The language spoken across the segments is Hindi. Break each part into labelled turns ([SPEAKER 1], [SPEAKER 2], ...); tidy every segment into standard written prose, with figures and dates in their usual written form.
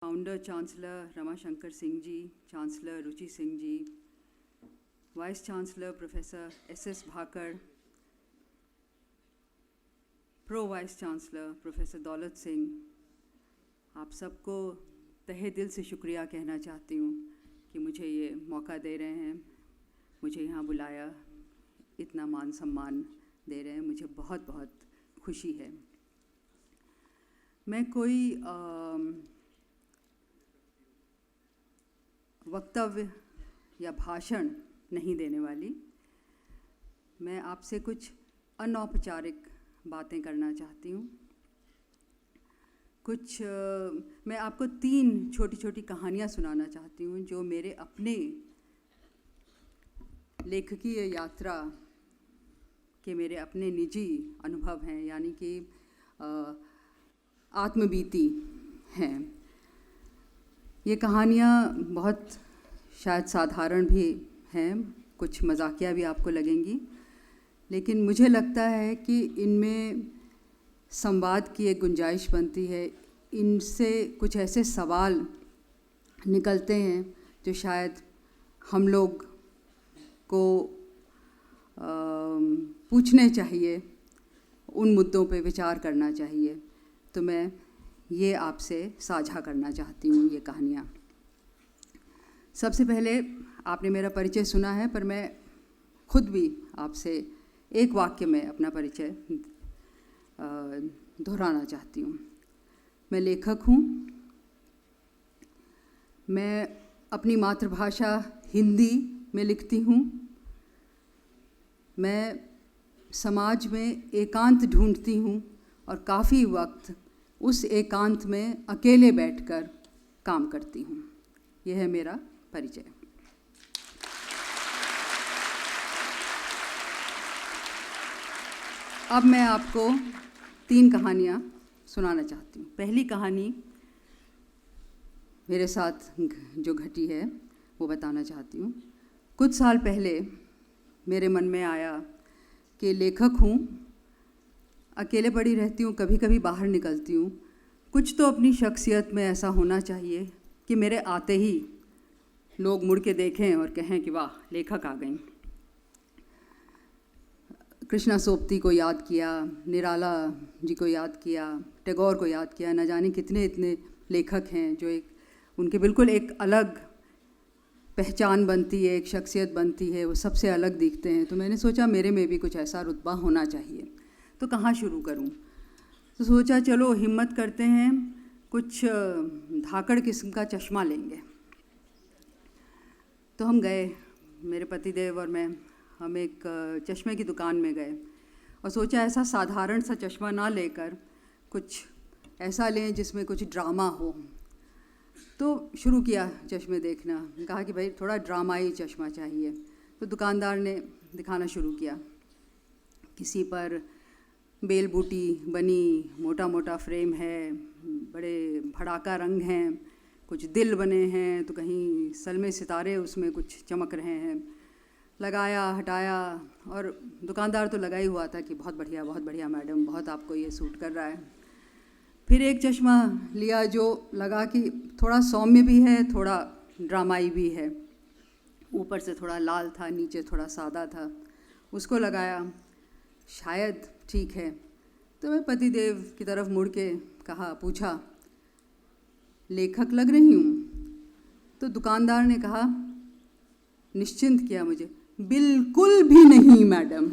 [SPEAKER 1] Founder chancellor Ramashankar Singh ji, chancellor Ruchi Singh ji, vice chancellor professor S Bhakar, pro vice chancellor professor Daulat Singh, आप सबको तहे दिल से शुक्रिया कहना चाहती हूँ कि मुझे ये मौका दे रहे हैं, मुझे यहाँ बुलाया, इतना मान सम्मान दे रहे हैं, मुझे बहुत बहुत खुशी है। मैं कोई वक्तव्य या भाषण नहीं देने वाली। मैं आपसे कुछ अनौपचारिक बातें करना चाहती हूँ। मैं आपको 3 छोटी छोटी कहानियाँ सुनाना चाहती हूँ जो मेरे अपने लेखकीय यात्रा के मेरे अपने निजी अनुभव हैं, यानी कि आत्मबीती हैं। ये कहानियाँ बहुत शायद साधारण भी हैं, कुछ मजाकिया भी आपको लगेंगी, लेकिन मुझे लगता है कि इनमें संवाद की एक गुंजाइश बनती है। इनसे कुछ ऐसे सवाल निकलते हैं जो शायद हम लोग को पूछने चाहिए, उन मुद्दों पे विचार करना चाहिए। तो मैं ये आपसे साझा करना चाहती हूँ ये कहानियाँ। सबसे पहले आपने मेरा परिचय सुना है, पर मैं खुद भी आपसे एक वाक्य में अपना परिचय दोहराना चाहती हूँ। मैं लेखक हूँ। मैं अपनी मातृभाषा हिंदी में लिखती हूँ। मैं समाज में एकांत ढूंढती हूँ और काफ़ी वक्त उस एकांत में अकेले बैठकर काम करती हूँ। यह है मेरा परिचय। अब मैं आपको 3 कहानियाँ सुनाना चाहती हूँ। पहली कहानी मेरे साथ जो घटी है वो बताना चाहती हूँ। कुछ साल पहले मेरे मन में आया कि लेखक हूँ, अकेले पड़ी रहती हूँ, कभी कभी बाहर निकलती हूँ, कुछ तो अपनी शख्सियत में ऐसा होना चाहिए कि मेरे आते ही लोग मुड़ के देखें और कहें कि वाह, लेखक आ गई। कृष्णा सोपती को याद किया, निराला जी को याद किया, टैगोर को याद किया, न जाने कितने इतने लेखक हैं जो उनके बिल्कुल एक अलग पहचान बनती है, एक शख्सियत बनती है, वो सबसे अलग दिखते हैं। तो मैंने सोचा मेरे में भी कुछ ऐसा रुतबा होना चाहिए। तो कहाँ शुरू करूं? तो सोचा चलो हिम्मत करते हैं, कुछ धाकड़ किस्म का चश्मा लेंगे। तो हम गए, मेरे पतिदेव और मैं, हम एक चश्मे की दुकान में गए और सोचा ऐसा साधारण सा चश्मा ना लेकर कुछ ऐसा लें जिसमें कुछ ड्रामा हो। तो शुरू किया चश्मे देखना, कहा कि भाई थोड़ा ड्रामाई चश्मा चाहिए। तो दुकानदार ने दिखाना शुरू किया। किसी पर बेल बूटी बनी, मोटा मोटा फ्रेम है, बड़े भड़ाका रंग हैं, कुछ दिल बने हैं, तो कहीं सलमे सितारे उसमें कुछ चमक रहे हैं। लगाया, हटाया, और दुकानदार तो लगा ही हुआ था कि बहुत बढ़िया मैडम, बहुत आपको ये सूट कर रहा है। फिर एक चश्मा लिया जो लगा कि थोड़ा सौम्य भी है, थोड़ा ड्रामाई भी है, ऊपर से थोड़ा लाल था, नीचे थोड़ा सादा था। उसको लगाया, शायद ठीक है। तो मैं पतिदेव की तरफ मुड़ के पूछा, लेखक लग रही हूँ? तो दुकानदार ने कहा, निश्चिंत किया मुझे, बिल्कुल भी नहीं मैडम।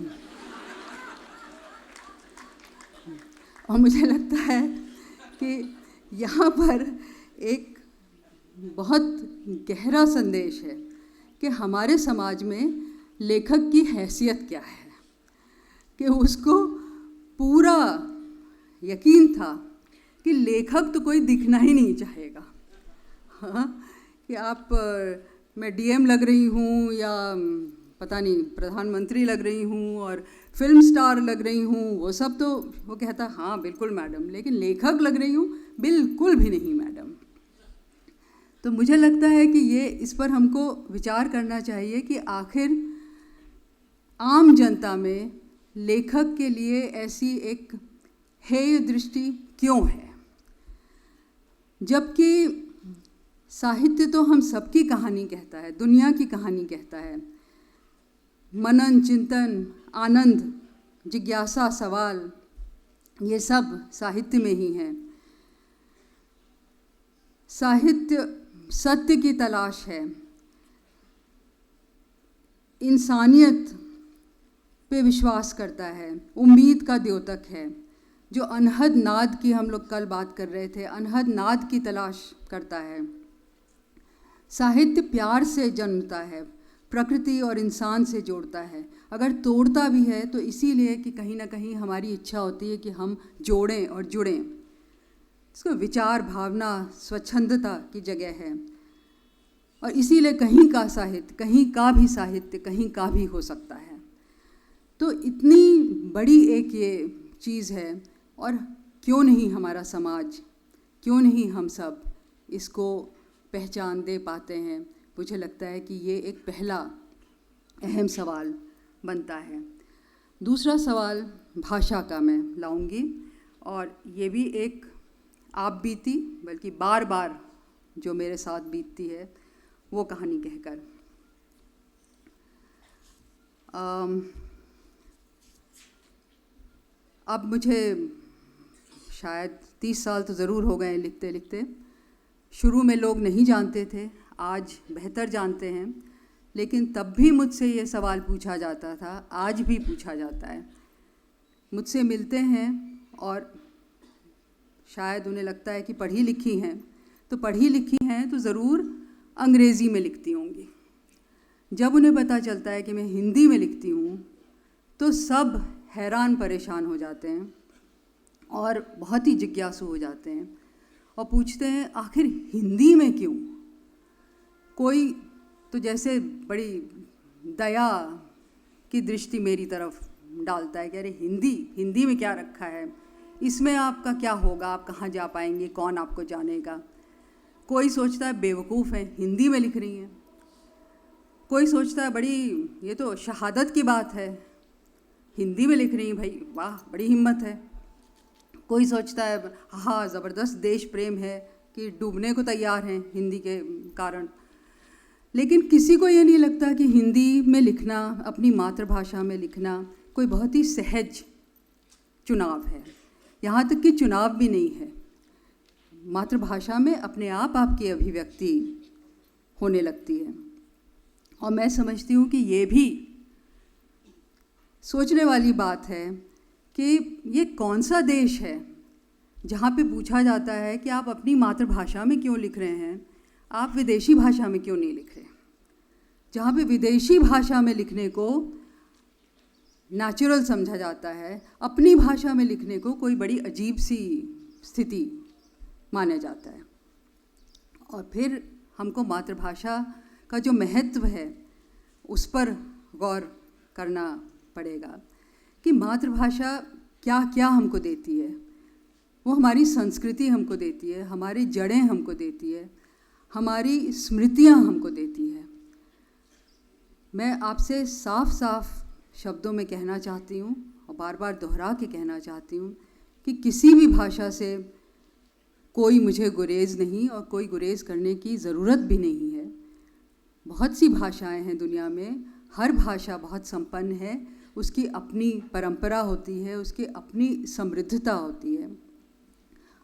[SPEAKER 1] और मुझे लगता है कि यहाँ पर एक बहुत गहरा संदेश है कि हमारे समाज में लेखक की हैसियत क्या है, कि उसको पूरा यकीन था कि लेखक तो कोई दिखना ही नहीं चाहेगा। हाँ, कि आप मैं डीएम लग रही हूँ या पता नहीं प्रधानमंत्री लग रही हूँ और फिल्म स्टार लग रही हूँ, वो सब तो वो कहता हाँ बिल्कुल मैडम, लेकिन लेखक लग रही हूँ बिल्कुल भी नहीं मैडम। तो मुझे लगता है कि इस पर हमको विचार करना चाहिए कि आखिर आम जनता में लेखक के लिए ऐसी एक हेय दृष्टि क्यों है, जबकि साहित्य तो हम सबकी कहानी कहता है, दुनिया की कहानी कहता है। मनन, चिंतन, आनंद, जिज्ञासा, सवाल, ये सब साहित्य में ही हैं। साहित्य सत्य की तलाश है, इंसानियत पे विश्वास करता है, उम्मीद का द्योतक है। जो अनहद नाद की हम लोग कल बात कर रहे थे, अनहद नाद की तलाश करता है। साहित्य प्यार से जन्मता है, प्रकृति और इंसान से जोड़ता है। अगर तोड़ता भी है तो इसीलिए कि कहीं ना कहीं हमारी इच्छा होती है कि हम जोड़ें और जुड़ें। इसको विचार, भावना, स्वच्छंदता की जगह है। और इसीलिए कहीं का साहित्य, कहीं का भी साहित्य, कहीं का भी हो सकता है। तो इतनी बड़ी एक ये चीज़ है, और क्यों नहीं हमारा समाज, क्यों नहीं हम सब इसको पहचान दे पाते हैं। मुझे लगता है कि ये एक पहला अहम सवाल बनता है। दूसरा सवाल भाषा का मैं लाऊंगी, और ये भी एक आप बीती, बल्कि बार बार जो मेरे साथ बीतती है वो कहानी कहकर। अब मुझे शायद 30 साल तो ज़रूर हो गए लिखते लिखते। शुरू में लोग नहीं जानते थे, आज बेहतर जानते हैं, लेकिन तब भी मुझसे ये सवाल पूछा जाता था, आज भी पूछा जाता है। मुझसे मिलते हैं और शायद उन्हें लगता है कि पढ़ी लिखी हैं, तो पढ़ी लिखी हैं तो ज़रूर अंग्रेज़ी में लिखती होंगी। जब उन्हें पता चलता है कि मैं हिंदी में लिखती हूँ तो सब हैरान परेशान हो जाते हैं और बहुत ही जिज्ञासु हो जाते हैं और पूछते हैं आखिर हिंदी में क्यों। कोई तो जैसे बड़ी दया की दृष्टि मेरी तरफ डालता है कि अरे हिंदी में क्या रखा है, इसमें आपका क्या होगा, आप कहाँ जा पाएंगे, कौन आपको जानेगा। कोई सोचता है बेवकूफ़ है, हिंदी में लिख रही हैं। कोई सोचता है बड़ी ये तो शहादत की बात है, हिंदी में लिख रही हैं, भाई वाह बड़ी हिम्मत है। कोई सोचता है हाँ ज़बरदस्त देश प्रेम है कि डूबने को तैयार हैं हिंदी के कारण। लेकिन किसी को ये नहीं लगता कि हिंदी में लिखना, अपनी मातृभाषा में लिखना कोई बहुत ही सहज चुनाव है। यहाँ तक कि चुनाव भी नहीं है, मातृभाषा में अपने आप आपकी अभिव्यक्ति होने लगती है। और मैं समझती हूँ कि ये भी सोचने वाली बात है कि ये कौन सा देश है जहाँ पे पूछा जाता है कि आप अपनी मातृभाषा में क्यों लिख रहे हैं, आप विदेशी भाषा में क्यों नहीं लिख रहे। जहाँ पे विदेशी भाषा में लिखने को नेचुरल समझा जाता है, अपनी भाषा में लिखने को कोई बड़ी अजीब सी स्थिति माना जाता है। और फिर हमको मातृभाषा का जो महत्व है उस पर गौर करना पड़ेगा कि मातृभाषा क्या क्या हमको देती है। वो हमारी संस्कृति हमको देती है, हमारी जड़ें हमको देती है, हमारी स्मृतियाँ हमको देती है। मैं आपसे साफ साफ शब्दों में कहना चाहती हूँ और बार बार दोहरा के कहना चाहती हूँ कि किसी भी भाषा से कोई मुझे गुरेज नहीं और कोई गुरेज करने की ज़रूरत भी नहीं है। बहुत सी भाषाएं हैं दुनिया में, हर भाषा बहुत संपन्न है, उसकी अपनी परंपरा होती है, उसकी अपनी समृद्धता होती है।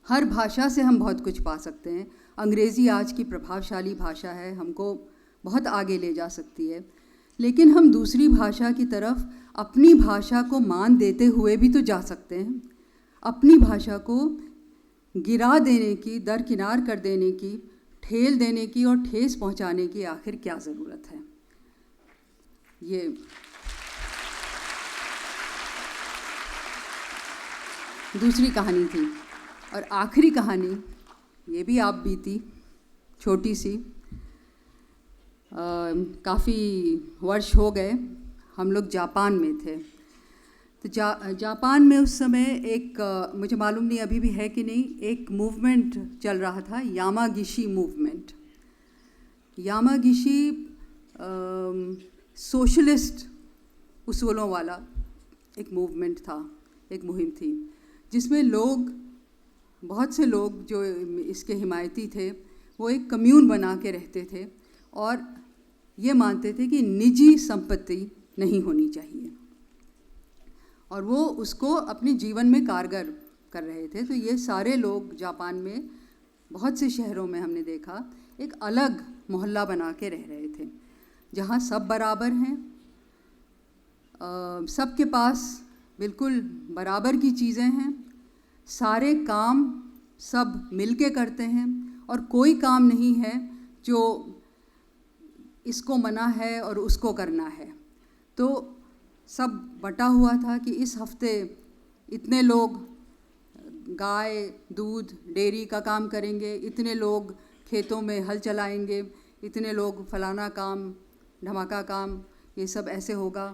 [SPEAKER 1] हर भाषा से हम बहुत कुछ पा सकते हैं। अंग्रेज़ी आज की प्रभावशाली भाषा है, हमको बहुत आगे ले जा सकती है, लेकिन हम दूसरी भाषा की तरफ अपनी भाषा को मान देते हुए भी तो जा सकते हैं। अपनी भाषा को गिरा देने की, दरकिनार कर देने की, ठेल देने की और ठेस पहुंचाने की आखिर क्या ज़रूरत है। ये दूसरी कहानी थी। और आखिरी कहानी, ये भी आप बीती, छोटी सी। काफ़ी वर्ष हो गए, हम लोग जापान में थे। तो जापान में उस समय एक मुझे मालूम नहीं अभी भी है कि नहीं, एक मूवमेंट चल रहा था, यामागिशी मूवमेंट। यामागिशी सोशलिस्ट उसूलों वाला एक मूवमेंट था, एक मुहिम थी, जिसमें लोग, बहुत से लोग जो इसके हिमायती थे, वो एक कम्यून बना के रहते थे और ये मानते थे कि निजी संपत्ति नहीं होनी चाहिए, और वो उसको अपने जीवन में कारगर कर रहे थे। तो ये सारे लोग जापान में बहुत से शहरों में हमने देखा एक अलग मोहल्ला बना के रह रहे थे, जहाँ सब बराबर हैं, सबके पास बिल्कुल बराबर की चीज़ें हैं, सारे काम सब मिल के करते हैं, और कोई काम नहीं है जो इसको मना है और उसको करना है। तो सब बटा हुआ था कि इस हफ्ते इतने लोग गाय दूध डेयरी का काम करेंगे, इतने लोग खेतों में हल चलाएंगे, इतने लोग फलाना काम धमाका काम, ये सब ऐसे होगा।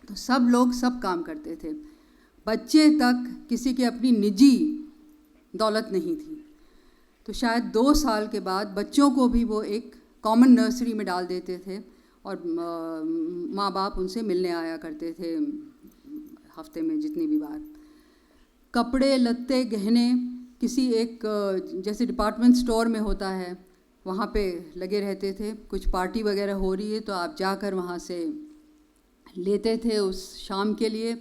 [SPEAKER 1] तो सब लोग सब काम करते थे, बच्चे तक किसी की अपनी निजी दौलत नहीं थी। तो शायद 2 साल के बाद बच्चों को भी वो एक कॉमन नर्सरी में डाल देते थे, और माँ बाप उनसे मिलने आया करते थे हफ्ते में जितनी भी बार। कपड़े लत्ते गहने किसी एक जैसे डिपार्टमेंट स्टोर में होता है वहाँ पे लगे रहते थे। कुछ पार्टी वगैरह हो रही है तो आप जाकर वहाँ से लेते थे, उस शाम के लिए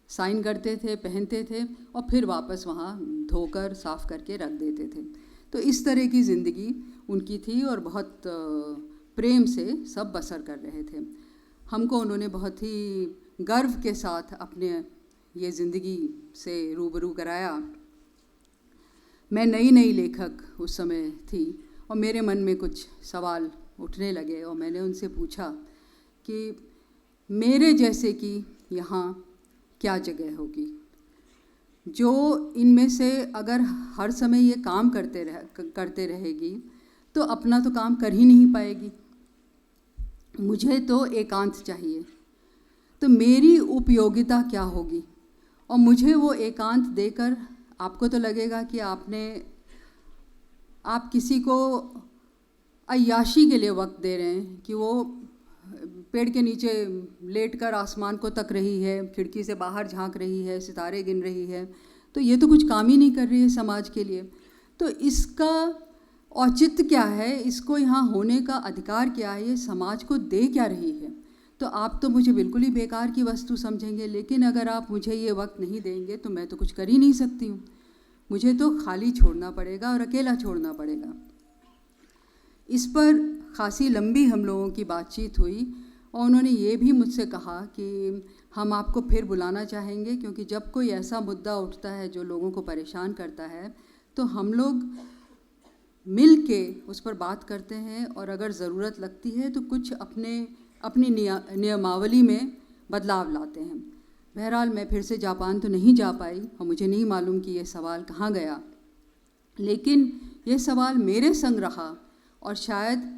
[SPEAKER 1] साइन करते थे, पहनते थे, और फिर वापस वहाँ धोकर साफ़ करके रख देते थे। तो इस तरह की ज़िंदगी उनकी थी और बहुत प्रेम से सब बसर कर रहे थे। हमको उन्होंने बहुत ही गर्व के साथ अपने ये ज़िंदगी से रूबरू कराया। मैं नई नई लेखक उस समय थी और मेरे मन में कुछ सवाल उठने लगे, और मैंने उनसे पूछा कि मेरे जैसे की यहाँ क्या जगह होगी, जो इनमें से अगर हर समय ये काम करते रहेगी तो अपना तो काम कर ही नहीं पाएगी। मुझे तो एकांत चाहिए, तो मेरी उपयोगिता क्या होगी? और मुझे वो एकांत देकर आपको तो लगेगा कि आप किसी को अय्याशी के लिए वक्त दे रहे हैं, कि वो पेड़ के नीचे लेटकर आसमान को तक रही है, खिड़की से बाहर झांक रही है, सितारे गिन रही है, तो ये तो कुछ काम ही नहीं कर रही है समाज के लिए। तो इसका औचित्य क्या है, इसको यहाँ होने का अधिकार क्या है, ये समाज को दे क्या रही है? तो आप तो मुझे बिल्कुल ही बेकार की वस्तु समझेंगे, लेकिन अगर आप मुझे ये वक्त नहीं देंगे तो मैं तो कुछ कर ही नहीं सकती हूँ। मुझे तो खाली छोड़ना पड़ेगा और अकेला छोड़ना पड़ेगा। इस पर खासी लंबी हम लोगों की बातचीत हुई, और उन्होंने ये भी मुझसे कहा कि हम आपको फिर बुलाना चाहेंगे, क्योंकि जब कोई ऐसा मुद्दा उठता है जो लोगों को परेशान करता है तो हम लोग मिल के उस पर बात करते हैं, और अगर ज़रूरत लगती है तो कुछ अपनी नियमावली में बदलाव लाते हैं। बहरहाल मैं फिर से जापान तो नहीं जा पाई, और मुझे नहीं मालूम कि ये सवाल कहाँ गया, लेकिन ये सवाल मेरे संग रहा, और शायद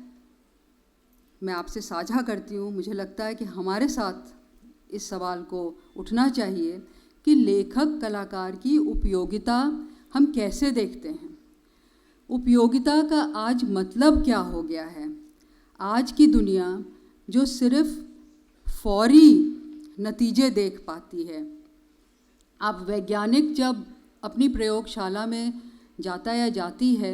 [SPEAKER 1] मैं आपसे साझा करती हूँ। मुझे लगता है कि हमारे साथ इस सवाल को उठना चाहिए कि लेखक कलाकार की उपयोगिता हम कैसे देखते हैं। उपयोगिता का आज मतलब क्या हो गया है? आज की दुनिया जो सिर्फ फौरी नतीजे देख पाती है। आप वैज्ञानिक जब अपनी प्रयोगशाला में जाता या जाती है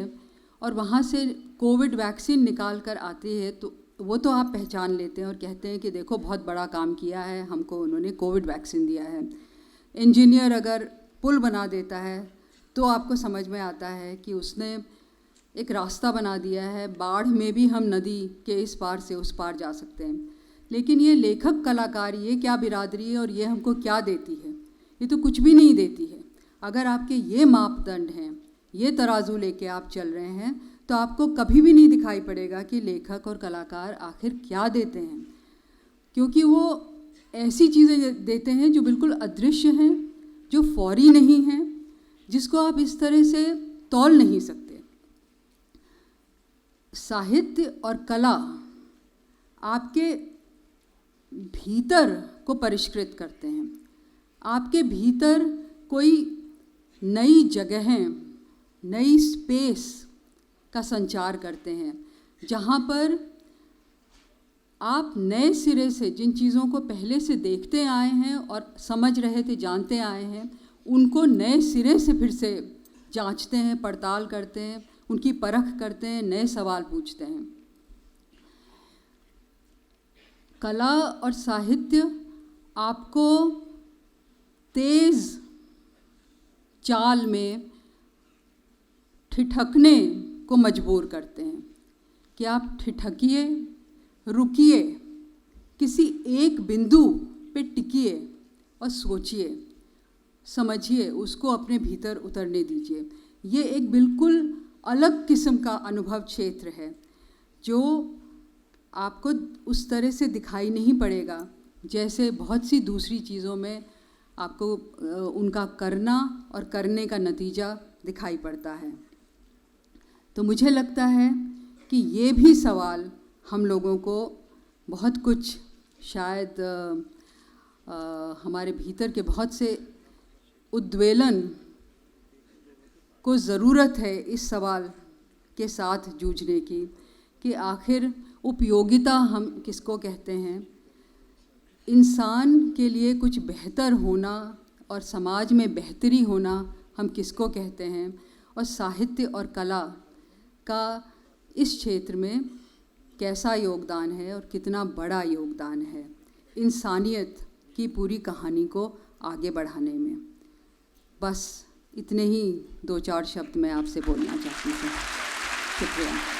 [SPEAKER 1] और वहाँ से कोविड वैक्सीन निकाल कर आती है, तो वो तो आप पहचान लेते हैं और कहते हैं कि देखो बहुत बड़ा काम किया है, हमको उन्होंने कोविड वैक्सीन दिया है। इंजीनियर अगर पुल बना देता है तो आपको समझ में आता है कि उसने एक रास्ता बना दिया है, बाढ़ में भी हम नदी के इस पार से उस पार जा सकते हैं। लेकिन ये लेखक कलाकार, ये क्या बिरादरी है और ये हमको क्या देती है? ये तो कुछ भी नहीं देती है। अगर आपके ये मापदंड हैं, ये तराजू लेके आप चल रहे हैं, तो आपको कभी भी नहीं दिखाई पड़ेगा कि लेखक और कलाकार आखिर क्या देते हैं, क्योंकि वो ऐसी चीज़ें देते हैं जो बिल्कुल अदृश्य हैं, जो फौरी नहीं हैं, जिसको आप इस तरह से तौल नहीं सकते। साहित्य और कला आपके भीतर को परिष्कृत करते हैं। आपके भीतर कोई नई जगहें, नई स्पेस का संचार करते हैं, जहाँ पर आप नए सिरे से जिन चीज़ों को पहले से देखते आए हैं और समझ रहे थे, जानते आए हैं, उनको नए सिरे से फिर से जांचते हैं, पड़ताल करते हैं, उनकी परख करते हैं, नए सवाल पूछते हैं। कला और साहित्य आपको तेज़ चाल में ठिठकने को मजबूर करते हैं कि आप ठिठकिए, रुकिए, किसी एक बिंदु पे टिकिए और सोचिए, समझिए, उसको अपने भीतर उतरने दीजिए। ये एक बिल्कुल अलग किस्म का अनुभव क्षेत्र है जो आपको उस तरह से दिखाई नहीं पड़ेगा जैसे बहुत सी दूसरी चीज़ों में आपको उनका करना और करने का नतीजा दिखाई पड़ता है। तो मुझे लगता है कि ये भी सवाल हम लोगों को बहुत कुछ शायद हमारे भीतर के बहुत से उद्वेलन को ज़रूरत है इस सवाल के साथ जूझने की कि आखिर उपयोगिता हम किसको कहते हैं। इंसान के लिए कुछ बेहतर होना और समाज में बेहतरी होना हम किसको कहते हैं, और साहित्य और कला का इस क्षेत्र में कैसा योगदान है और कितना बड़ा योगदान है इंसानियत की पूरी कहानी को आगे बढ़ाने में। बस इतने ही 2-4 शब्द मैं आपसे बोलना चाहती हूँ। शुक्रिया।